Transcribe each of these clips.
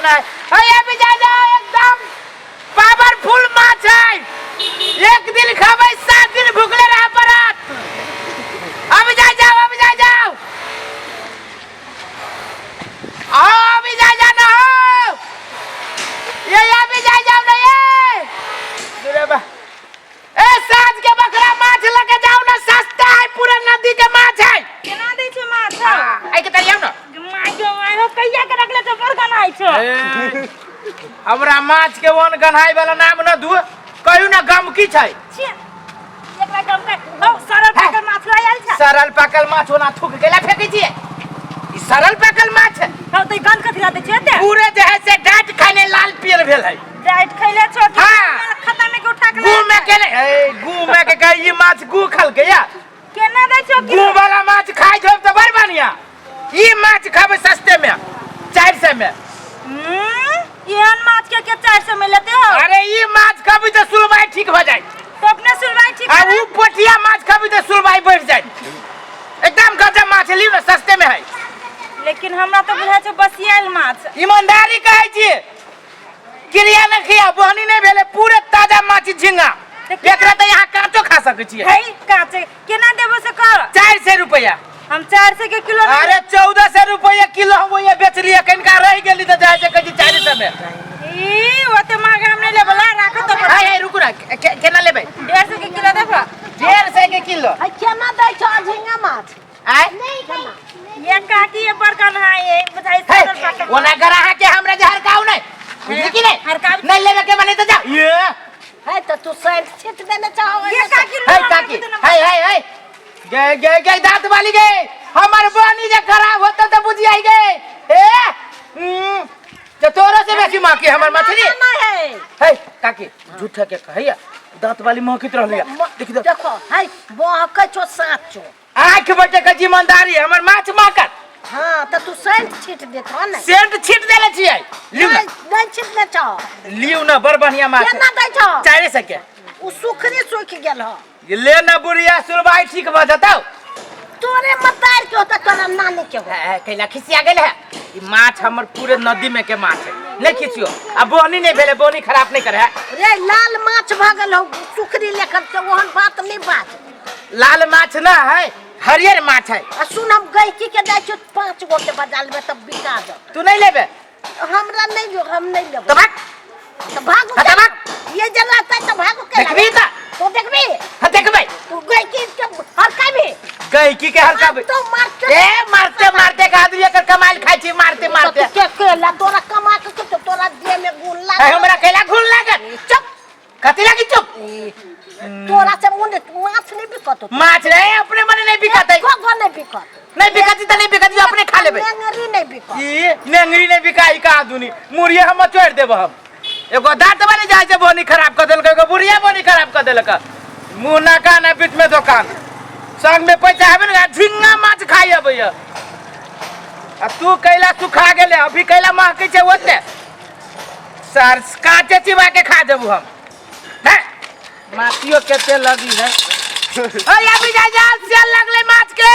ना है अभी जा जाओ एकदम पावरफुल माछ है एक दिन खावे 7 दिन भूखले रह परत अभी जा जाओ आओ अभी जा ना हो ये अभी जा जाओ ना ये रे बा ए साँझ के बकरा माछ लेके जाओ ना सस्ता है पूरा नदी के माछ है केना दै छै माछ आई के तरियौ ना माछ कहिया के रखले तो बड़ गनाइ छै हमरा माछ के वन गन्हाई वाला नाम न दू कहू ना गमकी छै एकरा गम के हो सरल पाकल माछ लय आइल छै सरल पाकल माछ ओना थूक गेला फेकै छियै ई सरल पाकल माछ है हो त गन कथि लाते छै ते पूरे जे है से डांट खाने लाल पियर भेल है डाइट खइले छो खत्ता में के उठा के गू में के गू में के कही ई माछ गू खल के या केना दै छो गू वाला माछ खाइ जो त बड़ बढ़िया ई माछ खाबे सस्ते में 400 में एहन माछ के 400 में लेते हो अरे ई माछ खाबी त सुलवाई ठीक हो जाय तो अपने सुलवाई ठीक आ ऊ पोठिया माछ खाबी त सुलवाई बढ़ जाय एकदम गजब माछ ली ना सस्ते में है लेकिन हमरा तो बुझा छै बसियाल माछ ईमानदारी कहै छी क्रिया न खिया बहनी नहीं भेले पूरे ताजा माछ झिंगा एकरा त यहां कांचो खा सकै छी है कांचे केना देबो से कर 400 रुपया हम 400 के किलो अरे 1400 रुपया किलो हम ये बेच लिया कनका रह गेली त जाय छै कजी 400 में ई ओते महंगा हम नहीं लेबला राख तो हाय रुकु ना केना लेबै 150 के किलो देबो 150 के किलो है केना दै छ झिंगा माछ आय ये काकी ये बड़कन है ये बुझाई सरल पाकल ओना गराहा के हमरा जे हरकाऊ नहीं बुझली कि नहीं हरकाऊ नहीं लेवे के बने त जा ये है त तू सेंट छिट देने चाहो ये काकी है काकी है गए दांत वाली गए हमर बहनी जे खराब होता त बुझी आई गए ए तो तोरा से बेसी मां के हमर मछली नहीं है काकी झूठा के कहैया दांत वाली महकित रहलिया देखि देखो है बहकै छो साचो आंख बटे के जिम्मेदारी हमर माछ माकर हां त तू सेंट छिट देतो न सेंट छिट देले छियै लिउ ना नहीं छिटने चाहो लिउ ना बड़ बढ़िया माछ केना दै छ 400 के उ सुखरी सुख गेल ह ये ले ना बुढ़िया सुलवाई ठीक भ जताओ तोरे मतार के होता तोरा नानी के हो कैला खिसिया गेल है ई माछ हमर पूरे नदी में के माछ है नहीं खिसियो अब बोहनी नहीं भेले बोहनी खराब नहीं करे है रे लाल माछ भागल हो सुखरी लेकर के ओहन बात नहीं बात लाल माछ ना है हरियर माछ है आ सुन हम गईकी के दै छ 5 गो के बजाल में तब बिका दो तू नहीं लेबे हमरा नहीं जो हम नहीं लेब तो भाग तो भागो हाँ, तो भाग। ये जलाता है तो भागो के देखबी ता तो देखबी हां देखबै तू गईकी के हर काबी गई की के हरकाबे तो मार के ए मारते मारते का आदमी एकर कमाल खाइ छी मारते मारते के ला तोरा कमा के तो तोरा दे में गुण है लाग हमरा कैला घुल लागत चुप कथि लागी चुप तोरा से मुंड माछ नहीं बिकत माछ रे अपने मने नहीं बिकातै को नहीं बिकत नहीं बिकाती त नहीं बिकाती अपने खा लेबे नेंगरी नहीं बिकत ई नेंगरी नहीं बिकाई का दुनी मुरिया हम छोड़ देब हम एगो दांत वाली जाय छै बोनी खराब कर देलक एगो बुढ़िया बोनी खराब कर देलक मुंह ना कान है बीच में दुकान संग में पैसा है ना झिंगा माछ खाई अबैया आ तू कैला सुखा गेले अभी कैला महकै छै ओते सर काचे चिबा के खा देबू हम है माछियो केते लगी है ओए अभी जा जा सेल लगले माछ के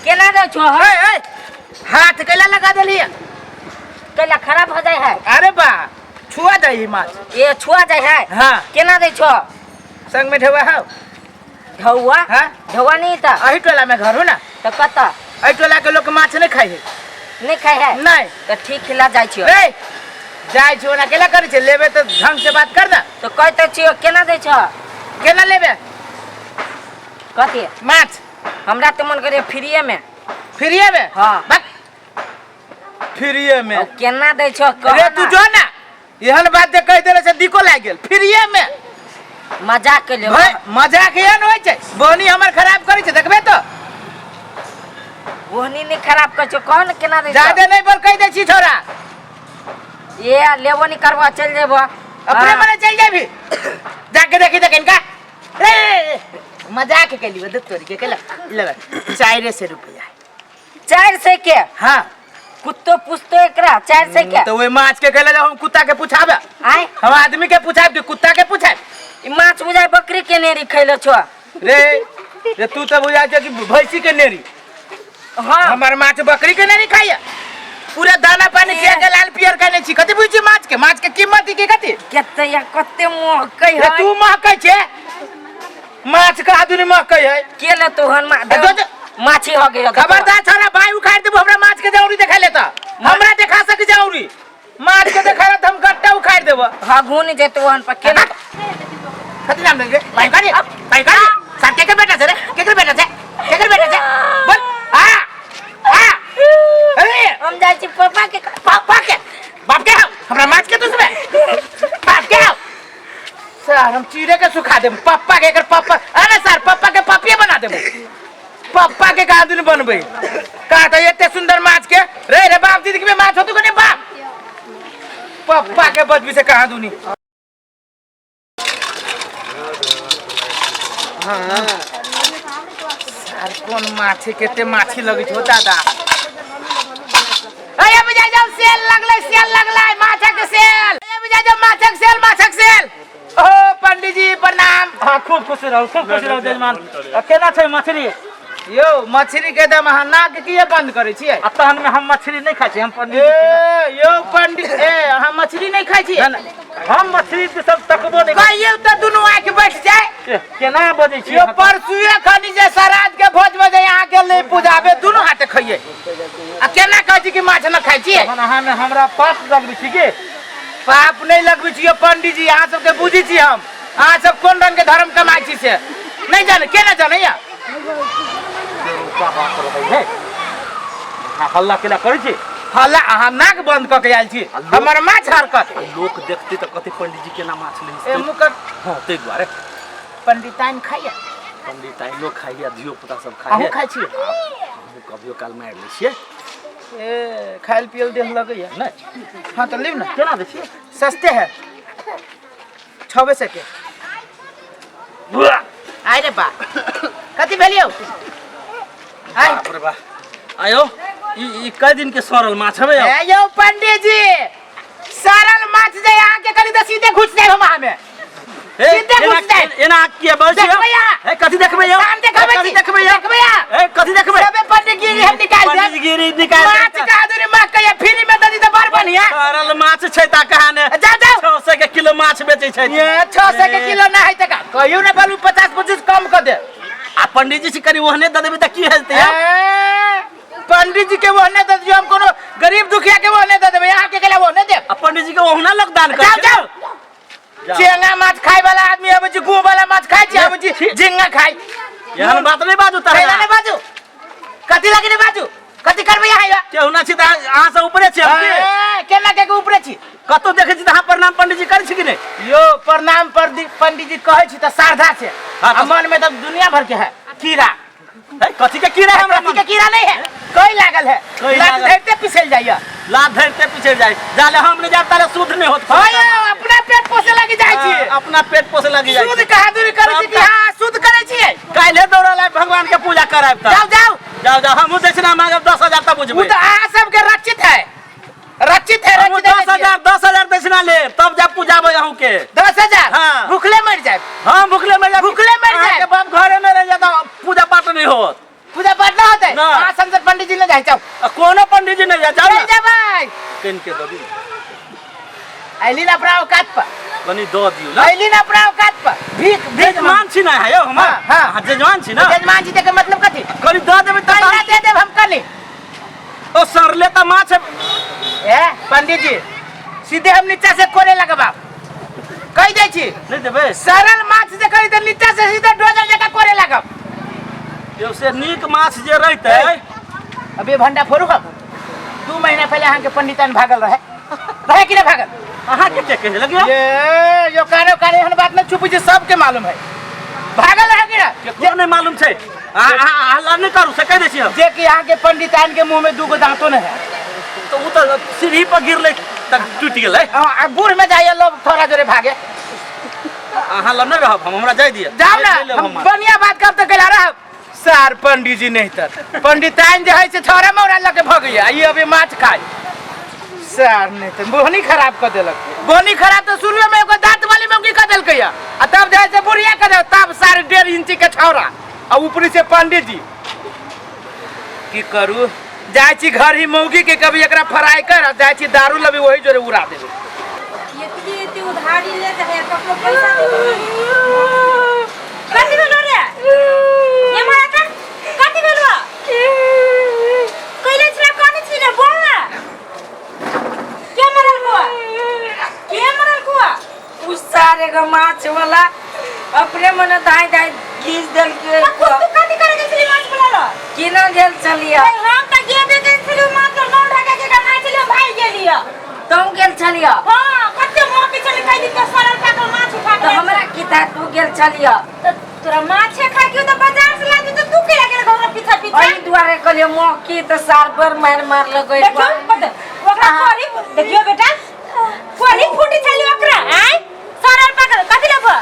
केना दै छो ए हाथ कैला लगा देलिए कैला खराब हो जाय है अरे बा छुआ दही माछ ये छुआ जाय है हां केना दै छो संग में ढेवा हो ढौआ हां ढौआ नहीं था अही टोला में घर हो ना तो कता अही टोला के लोग माछ नहीं खाई है नहीं खाय है नहीं तो ठीक खिला जाय छियो ए जाय छो ना केला करे छे लेबे तो ढंग से बात कर दा तो कहते छियो केना दै छो केना लेबे कथि माछ हमरा तो मन करे फ्रीए में फ्रीए में हां बक फ्रीए में अब केना दै छो अरे तू जो ना एहन बात जे कह देले से दिको लाग गेल फ्रीए में मजाक के ले भाई मजाक एहन होय छै बोनी हमर खराब करे छै देखबे तो ओहनी नहीं खराब कर छो कौन केना दै छो ज्यादा नहीं बोल कह दे छी छोरा ये लेबो नहीं करबो चल जेबो अपने मने चल जाबी जाके देखी देख इनका मजाक के लिए तोरी के केला लेबे 400 रुपया 400 के हां कुत्तो पुछतो एकरा 400 के तो वे माछ के केला हम कुत्ता के पूछाबे आय हम आदमी के पूछाब कुत्ता के पूछाब ई माछ बुझाय बकरी के नेरी खैलो छो रे तू तो बुझा छै कि भैंसी के नेरी हां हमार माछ बकरी के नेरी खाइया पूरे दाना पानी खिया के लाल पियर करने छी कथि बुझी माछ के कीमत की कथि केते या कते महकै रे है तू महकै छे माछ का आदमी महकै है के ले तोहन माछी हो गयो खबरदार छोरा भाई उखाड़ देबो हमरा माछ के जौरी देखा ले त हमरा देखा सक जौरी माछ के देखा त हम गट्टा उखाड़ देबो हगुन जे तोहन पर के कथि नाम लेंगे भाई का साथे के बेटा से रे केकर बेटा से बोल आ अरे हम जाय छी पापा के बाप के हमरा माछ के तुसबे बाप के सर हम चीरे के सुखा देब पप्पा के एकर पप्पा अरे सर पप्पा के पपिए बना देब पप्पा के का दिन बनबे का त एते सुंदर माछ के रे बाप दीदी के माछ होतु कने बाप पप्पा के बदबी से कहां दूनी हां सर कोन माछी केते माछी लगी छो दादा अरे बुझा जाओ सेल लगले माछा के सेल अरे बुझा जाओ माछा के सेल ओ पंडित जी प्रणाम हां खूब खुश रहो जजमान केना छै मछली यो मछली के दाम अहाँ नाक किए बंद करे छियै आ तहन में हम मछली नहीं खाइ छी हम पंडित ए यो पंडित अहाँ मछली नहीं खाइ छी हम मछली के सब तकबो नहीं कहियो त दुनु आंख बैठ जाए केना बजै छी यो परसुए खनी जे सराज के भोज बजे यहाँ के ले पुजाबे दुनु हाथ खइए आ केना कहै छी कि माछ न खाइ छी तहन अहाँ में हमरा पाप लगबै छी के पाप नहीं लगबै छी यो पंडित जी अहाँ सब के बुझी छी हम अहाँ सब कोन रंग के धर्म कमाइ छी से नहीं जाने केना जाने या हल्ला केला करै छी हल्ला अहाँ नाक बंद क के आइल छी हमर माछ हरकत लोग देखते त कते पंडित जी केना माछ लै ए मुकर हां तै दुआरे पंडिताइन खाइया पंडित आई लोग खाइया धियो पुता सब अहू खाइया खाइ छी हम कभियो काल मार लै छियै ए खाइल पियल देह लगैया नहीं हां त लेब ना केना दै छियै सस्ते है 6 के आइ रे बा कथि भेलियो आइ बाप रे बा आयो ई कई दिन के सरल माछ हवे ए यो पंडित जी सरल माछ जे यहाँ के कनी त सीधे घुस जाए हम में सीधे घुस जाए एना के बस देखबै या ए कथि देखबै यो काम देखबै कथि देखबै यो देखबै या ए कथि देखबै सबे पंडित गिरी हम निकाल दे पंडित गिरी निकाल माछ का आदमी माछ के फ्री में ददी त बड़ बढ़िया सरल माछ छै ता कहाने जाओ 600 के किलो माछ बेचै छै ये 600 के किलो ना है त का कहियो ना बालू 50-25 कम कर दे आ पंडित जी से करी ओहने द देबै त की हेतै पंडित जी के ओहने दे दियो हम कोनो गरीब दुखिया के ओहने दे देबै यहाँ के केला ओहने दे आ पंडित जी के ओहना लग दान कर जाओ चेंगा माछ खाय वाला आदमी अब जी गु वाला माछ खाय छी अब जी झिंगा खाय एहन बात नहीं बाजू कैला तारा ने बाजू कथि लगे ने बाजू कथि करबै यहाँ केहुना छी त अहाँ से ऊपरे छी हम के केना के ऊपरे छी कतो देखै छी त अहाँ प्रणाम पंडित जी करै छी कि नहीं यो प्रणाम पंडित जी कहै छी त शारदा से आ मन में त दुनिया भर के है कीड़ा कथि के कीड़ा है हमरा कथि के कीड़ा नहीं है कोई लागल है कोई लात लागल। धरते पिसल जाइए लात धरते पीछे जाए जाले हम नहीं जाता रे शुद्ध नहीं होत हां अपना पेट पोसे लगी जाय छी अपना पेट पोसे लगी जाए शुद्ध कहादुरी करै छी कि हां शुद्ध करै छी काल्हे दौड़ल आइ भगवान के पूजा कराब त जाओ हम दक्षिणा मांगब 10,000 त वो बुझबै तो आ सब के रचित है हम 10,000 दक्षिणा ले तब जा पूजाबै अहू के 10,000 हाँ। भूखले मर जाए हां भूखले मर जाए। के बाप घरे में रह जाता पूजा पाठ नहीं होत पूजा पाठ ना होते ना। हां संसद पंडित जी ले जाए जाओ कोनो पंडित जी नहीं जा चल जाओ जा भाई किन के दो दी आइली ना अपना औकात पर बनी दो दियो ना आइली ना अपना औकात पर भीख जजमान छी ना है यो हम हाँ, हाँ। हां जजमान छी ना जजमान जी के मतलब कथी करी दो देबै त पैसा दे देब हम कनी ओ सरले त माछ ए पंडित जी सीधे हम नीचा से कोरे लगबा कह दे छी नहीं देबै सरल माछ जे करी त नीचा से सीधे डोजर जका कोरे लगब यो से नीक माछ जे रहतै अबे भंडा फोड़ू हम 2 महीना पहले अहाँ के पंडितन भागल रहे कि नहीं भागल अहाँ के कहे लगियो ये यो कारे हन बात में छुपी जे सबके मालूम है भागल रहे कि ना केकरो नहीं मालूम छै हल्ला नहीं करू से कह दै छी हम जे कि यहाँ के पंडितान के मुंह में 2 दांतों न है तो उ त सीढ़ी पर गिरले त टूट गेलै बूढ़ में जाइए लोग थोड़ा जोरे भागे अहाँ ल नहीं रहब हम हमरा जाय दिए जाओ ना हम बढ़िया बात करब तो केला रहब सार पंडित जी नहीं तर पंडितान जे है से छोरा मोरा लगे भगैया ये अभी माछ खाय सार नहीं तो बोहनी खराब कर देलक बोहनी खराब तो शुरू में एगो दांत वाली मौकी कर देलकै या आ तब जाय से बुढ़िया कर दे तब 1.5 इंच के छौरा आ ऊपरी से पंडित जी की करू जाए छी घर ही मौगी के कभी एकरा फ्राई कर जाए छी दारू लबी वही जोरे उड़ा देबे ये उधारी ले जा है ककरो पैसा दे कथि भेलो रे ये मारा था कथि भेलो कइले छला कोनी छी रे बोल ना के मरल कुआ उस सारे का माछ वाला अपने मन दाई दाई घीस देल के तू कथि करे गेली माछ वाला किना गेल चलिया हम त गेबे गेली माछ नौ ढका के कमाई छलियो भाई गेलियो तुम गेल चलिया हां कते मोह के चली कहि दिन के सरल का माछ उठा तो हमरा की था तू गेल चलिया तोरा माछे खा के तो बाजार से लादी तो तू के लगे घर पीछा पीछा ओई दुआरे कहलियो मोह की तो सार पर मार लगई देखो पता ओकरा कोरी देखियो बेटा कोरी फूटी छली ओकरा आय सरल पकड़ कथि लेबो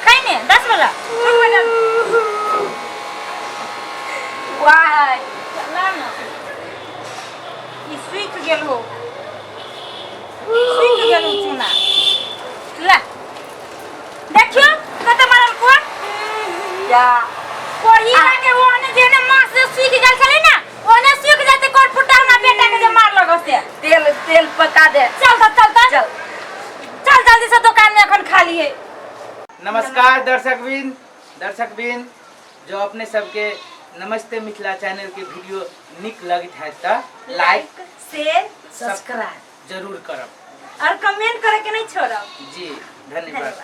खाइने 10 वाला वाह ना ना ई स्वीट गेल हो स्वीट गेल चुना ला देखियो कते मारल को या कोरी के ओने जेने मास से स्वीट गेल छले ना ओने स्वीट जाते कोर फुटा ना बेटा के जे मार लगो से तेल पका दे चल जल्दी से दुकान में এখন खाली है। नमस्कार दर्शकबिन जो अपने सबके नमस्ते मिथिला चैनल के वीडियो निक लगित है त लाइक शेयर सब्सक्राइब जरूर करब और कमेंट करे के नहीं छोड़ब जी धन्यवाद।